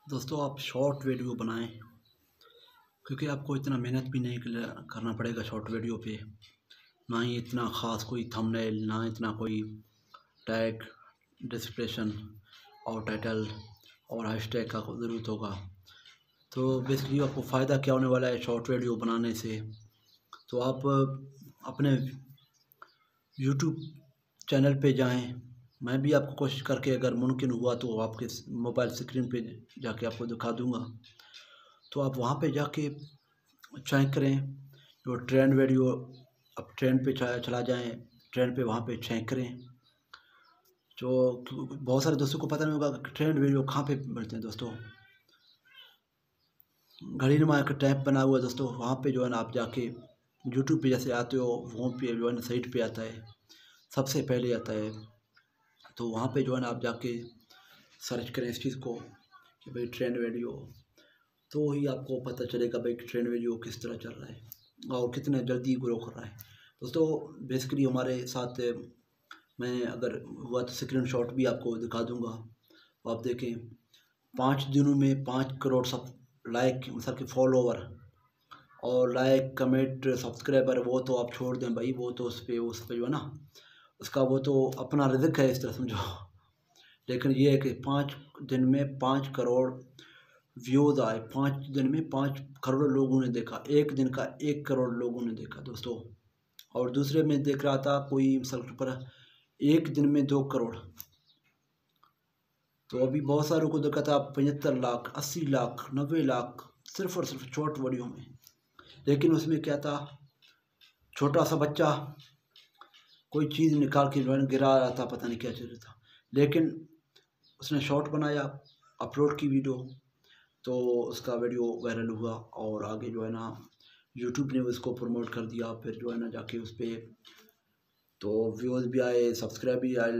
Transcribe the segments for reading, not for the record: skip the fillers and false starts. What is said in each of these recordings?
दोस्तों आप short video बनाएं क्योंकि आपको इतना मेहनत भी नहीं करना पड़ेगा शॉर्ट वीडियो पे। ना ही इतना ख़ास कोई थंबनेल, ना इतना कोई टैग, डिस्क्रिप्शन और टाइटल और हैशटैग का ज़रूरत होगा। तो बेसिकली आपको फ़ायदा क्या होने वाला है शॉर्ट वीडियो बनाने से। तो आप अपने यूट्यूब चैनल पे जाएं। मैं भी आपको कोशिश करके अगर मुमकिन हुआ तो आपके मोबाइल स्क्रीन पे जाके आपको दिखा दूँगा। तो आप वहाँ पे जाके चेक करें जो ट्रेंड वीडियो, अब ट्रेंड पे चला जाएँ, ट्रेंड पे वहाँ पे चेक करें। जो बहुत सारे दोस्तों को पता नहीं होगा कि ट्रेंड वीडियो कहाँ पे मिलते हैं दोस्तों। घड़ी नुमा एक टैब बना हुआ है दोस्तों, वहाँ पे जो है ना आप जाके यूट्यूब पे जैसे आते हो वहाँ पे जो है ना साइट पे आता है, सबसे पहले आता है। तो वहाँ पे जो है ना आप जाके सर्च करें इस चीज़ को कि भाई ट्रेंड वीडियो, तो ही आपको पता चलेगा भाई ट्रेंड वीडियो किस तरह चल रहा है और कितने जल्दी ग्रो कर रहा है। दोस्तों बेसिकली हमारे साथ मैं अगर हुआ तो स्क्रीनशॉट भी आपको दिखा दूंगा। तो आप देखें 5 दिनों में 5 करोड़ सब लाइक मतलब कि फॉलोवर और लाइक कमेंट सब्सक्राइबर, वो तो आप छोड़ दें भाई, वो तो उस पर जो है ना उसका वो तो अपना रिज़्क है, इस तरह समझो। लेकिन ये है कि 5 दिन में 5 करोड़ व्यूज़ आए, 5 दिन में 5 करोड़ लोगों ने देखा, एक दिन का 1 करोड़ लोगों ने देखा दोस्तों। और दूसरे में देख रहा था कोई मिसाल पर एक दिन में 2 करोड़। तो अभी बहुत सारों को देखा था 75 लाख, 80 लाख, 90 लाख सिर्फ और सिर्फ शॉर्ट वीडियो में। लेकिन उसमें क्या था, छोटा सा बच्चा कोई चीज़ निकाल के गिरा रहा था, पता नहीं क्या चल रहा था, लेकिन उसने शॉर्ट बनाया, अपलोड की वीडियो, तो उसका वीडियो वायरल हुआ और आगे जो है ना यूट्यूब ने उसको प्रमोट कर दिया। फिर जो है ना जाके उस पर तो व्यूज़ भी आए, सब्सक्राइब भी आए,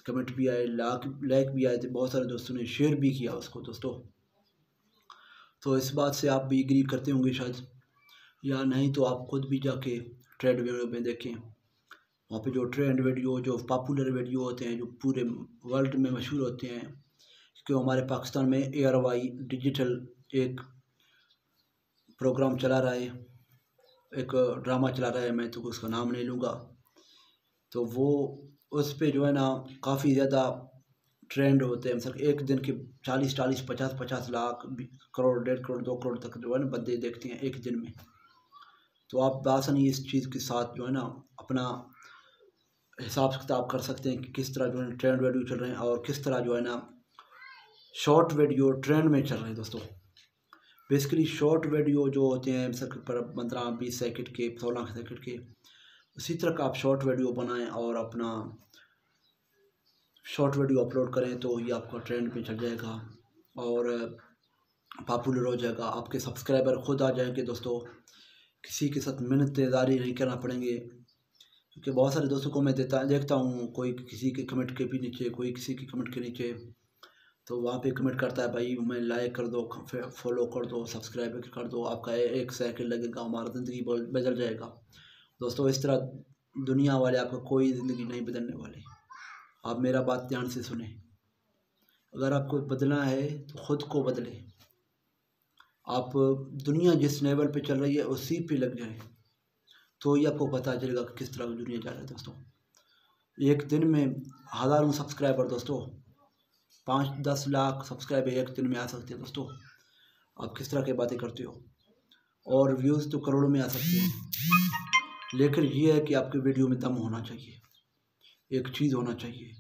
कमेंट भी आए, लाइक भी आए थे, बहुत सारे दोस्तों ने शेयर भी किया उसको दोस्तों। तो इस बात से आप भी एग्री करते होंगे शायद, या नहीं तो आप खुद भी जाके ट्रेंड वीडियो में देखें। वहाँ पे जो ट्रेंड वीडियो, जो पॉपुलर वीडियो होते हैं, जो पूरे वर्ल्ड में मशहूर होते हैं, क्योंकि हमारे पाकिस्तान में ARY डिजिटल एक प्रोग्राम चला रहा है, एक ड्रामा चला रहा है, मैं तो उसका नाम नहीं लूँगा। तो वो उस पे जो है ना काफ़ी ज़्यादा ट्रेंड होते हैं, मतलब एक दिन के 40 50 लाख करोड़, 1.5 करोड़, 2 करोड़ तक जो है ना बंदे देखते हैं एक दिन में। तो आप बासानी इस चीज़ के साथ जो है ना अपना हिसाब किताब कर सकते हैं कि किस तरह जो है ट्रेंड वीडियो चल रहे हैं और किस तरह जो है ना शॉर्ट वीडियो ट्रेंड में चल रहे हैं दोस्तों। बेसिकली शॉर्ट वीडियो जो होते हैं पर 15-20 सेकंड के, 16 सेकंड के, उसी तरह का आप शॉर्ट वीडियो बनाएं और अपना शॉर्ट वीडियो अपलोड करें, तो ये आपका ट्रेंड पे चल जाएगा और पॉपुलर हो जाएगा। आपके सब्सक्राइबर खुद आ जाएंगे दोस्तों, किसी के साथ मिन्नतेदारी नहीं करना पड़ेंगे। क्योंकि बहुत सारे दोस्तों को मैं देखता हूँ, कोई किसी के कमेंट के भी नीचे, कोई किसी के कमेंट के नीचे, तो वहाँ पे कमेंट करता है भाई मैं लाइक कर दो, फॉलो कर दो, सब्सक्राइब कर दो, आपका 1 सेकंड लगेगा, हमारा ज़िंदगी बदल जाएगा। दोस्तों इस तरह दुनिया वाले आपका कोई ज़िंदगी नहीं बदलने वाले। आप मेरा बात ध्यान से सुने, अगर आपको बदलना है तो ख़ुद को बदले। आप दुनिया जिस लेवल पे चल रही है उसी पे लग जाए, तो ही आपको पता चलेगा कि किस तरह की दुनिया जा रही है दोस्तों। एक दिन में हज़ारों सब्सक्राइबर दोस्तों, 5-10 लाख सब्सक्राइबर एक दिन में आ सकते हैं दोस्तों। आप किस तरह की बातें करते हो, और व्यूज़ तो करोड़ों में आ सकते हैं। लेकिन ये है कि आपके वीडियो में दम होना चाहिए, एक चीज़ होना चाहिए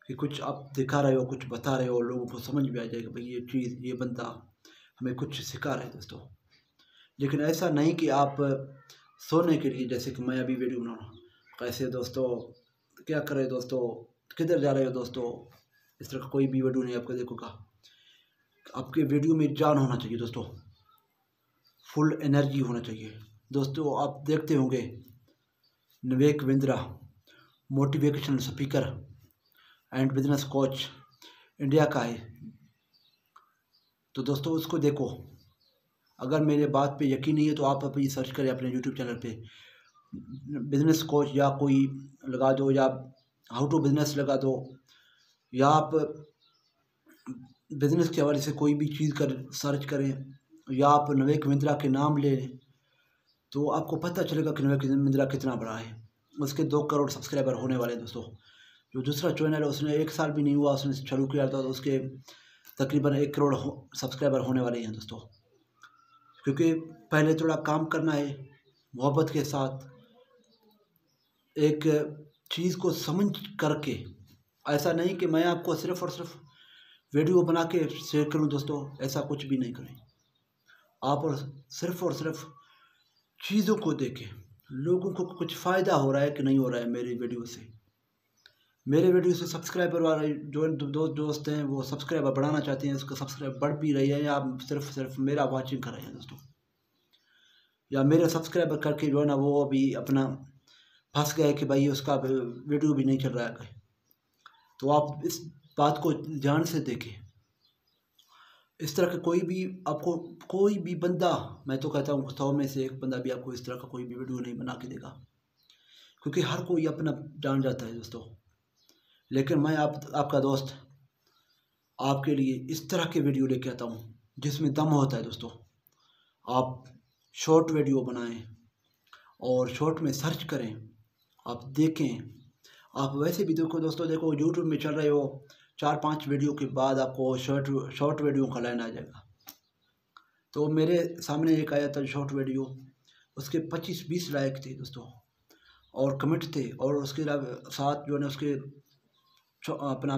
कि कुछ आप दिखा रहे हो, कुछ बता रहे हो, लोगों को समझ में आ जाएगा भाई ये चीज़, ये बंदा हमें कुछ सिखा रहा है दोस्तों। लेकिन ऐसा नहीं कि आप सोने के लिए, जैसे कि मैं अभी वीडियो बना रहा हूँ, कैसे दोस्तों, क्या कर रहे हो दोस्तों, किधर जा रहे हो दोस्तों, इस तरह का कोई भी वीडियो नहीं आपको देखूँगा। आपके वीडियो में जान होना चाहिए दोस्तों, फुल एनर्जी होना चाहिए दोस्तों। आप देखते होंगे Vivek Bindra, motivational speaker and business coach India का है, तो दोस्तों उसको देखो। अगर मेरे बात पे यकीन नहीं है तो आप अभी सर्च करें अपने यूट्यूब चैनल पे बिजनेस कोच, या कोई लगा दो, या हाउ टू बिजनेस लगा दो, या आप बिज़नेस के हवाले से कोई भी चीज़ कर सर्च करें या आप विवेक बिंद्रा के नाम लें तो आपको पता चलेगा कि विवेक बिंद्रा कितना बड़ा है। उसके 2 करोड़ सब्सक्राइबर होने वाले हैं दोस्तों। जो दूसरा चैनल है उसने 1 साल भी नहीं हुआ उसने शुरू किया था, तो उसके तकरीबन 1 करोड़ सब्सक्राइबर होने वाले हैं दोस्तों। क्योंकि पहले थोड़ा काम करना है मोहब्बत के साथ, एक चीज़ को समझ करके। ऐसा नहीं कि मैं आपको सिर्फ़ और सिर्फ वीडियो बना के शेयर करूं दोस्तों, ऐसा कुछ भी नहीं करें आप। और सिर्फ चीज़ों को देखें, लोगों को कुछ फ़ायदा हो रहा है कि नहीं हो रहा है मेरी वीडियो से। मेरे वीडियो से सब्सक्राइबर वाले जो दोस्त हैं वो सब्सक्राइबर बढ़ाना चाहते हैं, उसका सब्सक्राइब बढ़ भी रही है, या सिर्फ मेरा वाचिंग कर रहे हैं दोस्तों, या मेरे सब्सक्राइबर करके जो है ना वो अभी अपना फंस गए कि भाई उसका वीडियो भी नहीं चल रहा है। तो आप इस बात को ध्यान से देखें। इस तरह का कोई भी बंदा, मैं तो कहता हूँ 100 में से 1 बंदा भी आपको इस तरह का कोई भी वीडियो नहीं बना के देगा, क्योंकि हर कोई अपना जान जाता है दोस्तों। लेकिन मैं आपका दोस्त आपके लिए इस तरह के वीडियो लेके आता हूँ जिसमें दम होता है दोस्तों। आप शॉर्ट वीडियो बनाएं और शॉर्ट में सर्च करें, आप देखें। आप वैसे भी दोस्तों देखो यूट्यूब में चल रहे हो, 4-5 वीडियो के बाद आपको शॉर्ट वीडियो का लाइन आ जाएगा। तो मेरे सामने एक आया था शॉर्ट वीडियो, उसके 25-20 लाइक थे दोस्तों और कमेंट थे, और उसके साथ जो है ना उसके अपना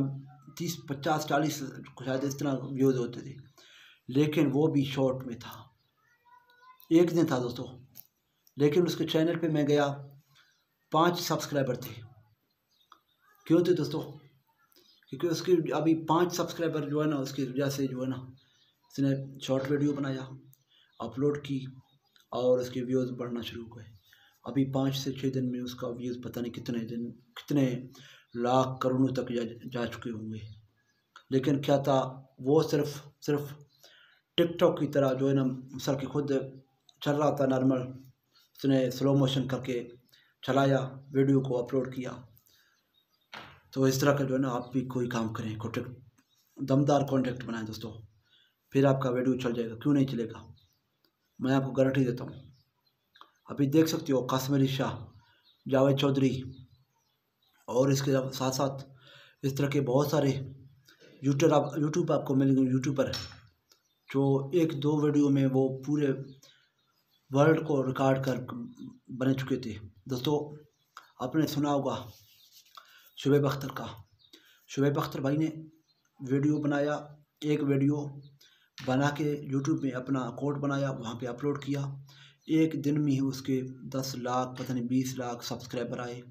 30-50-40 शायद इस तरह व्यूज़ होते थे, लेकिन वो भी शॉर्ट में था। एक दिन था दोस्तों, लेकिन उसके चैनल पे मैं गया 5 सब्सक्राइबर थे। क्यों थे दोस्तों? क्योंकि उसके अभी 5 सब्सक्राइबर जो है ना उसकी वजह से जो है ना उसने शॉर्ट वीडियो बनाया, अपलोड की और उसके व्यूज़ बढ़ना शुरू हुए। अभी 5 से 6 दिन में उसका व्यूज़ पता नहीं कितने लाख करोड़ों तक जा चुके होंगे। लेकिन क्या था, वो सिर्फ टिकटॉक की तरह जो है ना मिसाल के खुद चल रहा था नॉर्मल, उसने स्लो मोशन करके चलाया, वीडियो को अपलोड किया। तो इस तरह का जो है ना आप भी कोई काम करें, दमदार कॉन्टेंट बनाएं दोस्तों, फिर आपका वीडियो चल जाएगा। क्यों नहीं चलेगा? मैं आपको गारंटी देता हूँ। अभी देख सकते हो कासिम अली शाह, जावेद चौधरी और इसके साथ साथ इस तरह के बहुत सारे यूट्यूब आपको मिलेंगे, यूट्यूबर जो 1-2 वीडियो में वो पूरे वर्ल्ड को रिकॉर्ड कर बन चुके थे दोस्तों। आपने सुना होगा शुएब अख्तर का। शुएब अख्तर भाई ने वीडियो बनाया, एक वीडियो बना के यूट्यूब में अपना अकाउंट बनाया, वहाँ पे अपलोड किया। एक दिन में ही उसके 10 लाख पता नहीं 20 लाख सब्सक्राइबर आए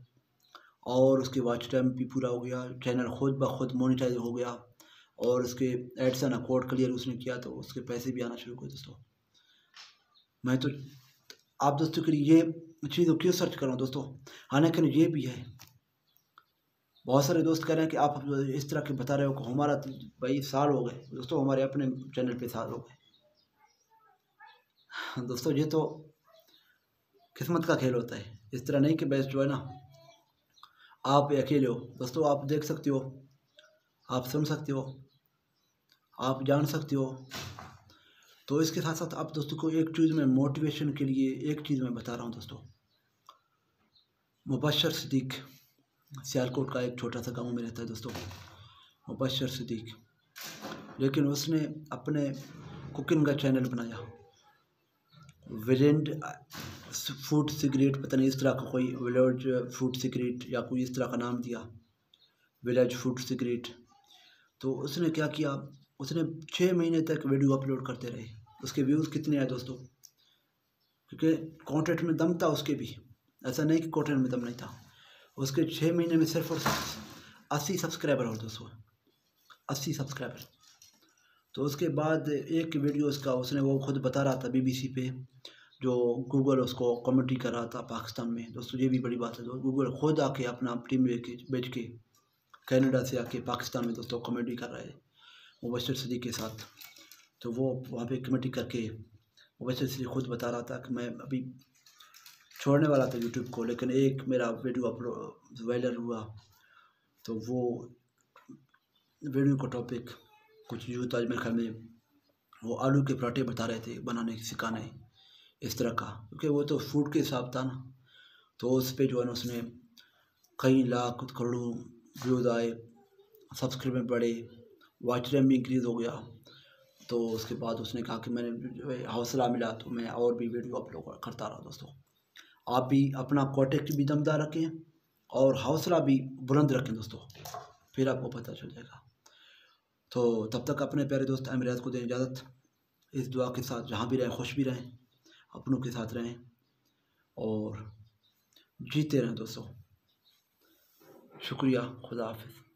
और उसके वॉच टाइम भी पूरा हो गया, चैनल खुद ब खुद मोनेटाइज हो गया और उसके एडसन अकाउंट क्लियर उसने किया तो उसके पैसे भी आना शुरू हुए दोस्तों। मैं तो आप दोस्तों के लिए ये चीज़ क्यों सर्च कर रहा हूँ दोस्तों, हालांकि ये भी है। बहुत सारे दोस्त कह रहे हैं कि आप इस तरह के बता रहे हो कि हमारा तो भाई साल हो गए दोस्तों, हमारे अपने चैनल पे साल हो गए दोस्तों। ये तो किस्मत का खेल होता है, इस तरह नहीं कि बस जो है ना आप अकेले हो दोस्तों। आप देख सकते हो, आप सुन सकते हो, आप जान सकते हो। तो इसके साथ साथ आप दोस्तों को एक चीज़ में मोटिवेशन के लिए एक चीज़ मैं बता रहा हूँ दोस्तों। मुबशर सिद्दीक सियालकोट का एक छोटा सा गांव में रहता है दोस्तों, मुबशर सिद्दीक। लेकिन उसने अपने कुकिंग का चैनल बनाया, विलेज फूड सीक्रेट, पता नहीं इस तरह का कोई विलेज फूड सीक्रेट या कोई इस तरह का नाम दिया, विलेज फूड सीक्रेट। तो उसने क्या किया, उसने 6 महीने तक वीडियो अपलोड करते रहे। उसके व्यूज़ कितने आए दोस्तों? क्योंकि कंटेंट में दम था उसके भी, ऐसा नहीं कि कंटेंट में दम नहीं था। उसके 6 महीने में सिर्फ और 80 सब्सक्राइबर हो दोस्तों, 80 सब्सक्राइबर। तो उसके बाद एक वीडियो उसका उसने वो खुद बता रहा था BBC पे, जो गूगल उसको कॉमेडी कर रहा था पाकिस्तान में दोस्तों। ये भी बड़ी बात है, तो गूगल खुद आके अपना टीम बेच के कनाडा से आके पाकिस्तान में दोस्तों कॉमेडी कर रहा है मुबशर सिद्दीक के साथ। तो वो वहाँ पे कॉमेडी करके मुबशर सिद्दीक खुद बता रहा था कि मैं अभी छोड़ने वाला था यूट्यूब को, लेकिन एक मेरा वीडियो अपलोड वायरल हुआ। तो वो वीडियो का टॉपिक कुछ यूथ आज मेरे ख्याल में वो आलू के पराठे बता रहे थे बनाने सिखाने इस तरह का, क्योंकि वो तो फूड के हिसाब था ना। तो उस पर जो है ना उसने कई लाख करोड़ों व्यूज़ आए, सब्सक्राइबर बढ़े, वॉच टाइम भी इंक्रीज़ हो गया। तो उसके बाद उसने कहा कि मैंने जो है हौसला मिला तो मैं और भी वीडियो अपलोड करता रहा। दोस्तों आप भी अपना कॉन्टेक्ट भी दमदार रखें और हौसला भी बुलंद रखें दोस्तों, फिर आपको पता चल जाएगा। तो तब तक अपने प्यारे दोस्त अमीरात को दें इजाज़त, इस दुआ के साथ जहाँ भी रहें खुश भी रहें, अपनों के साथ रहें और जीते रहें दोस्तों। शुक्रिया, खुदा हाफिज़।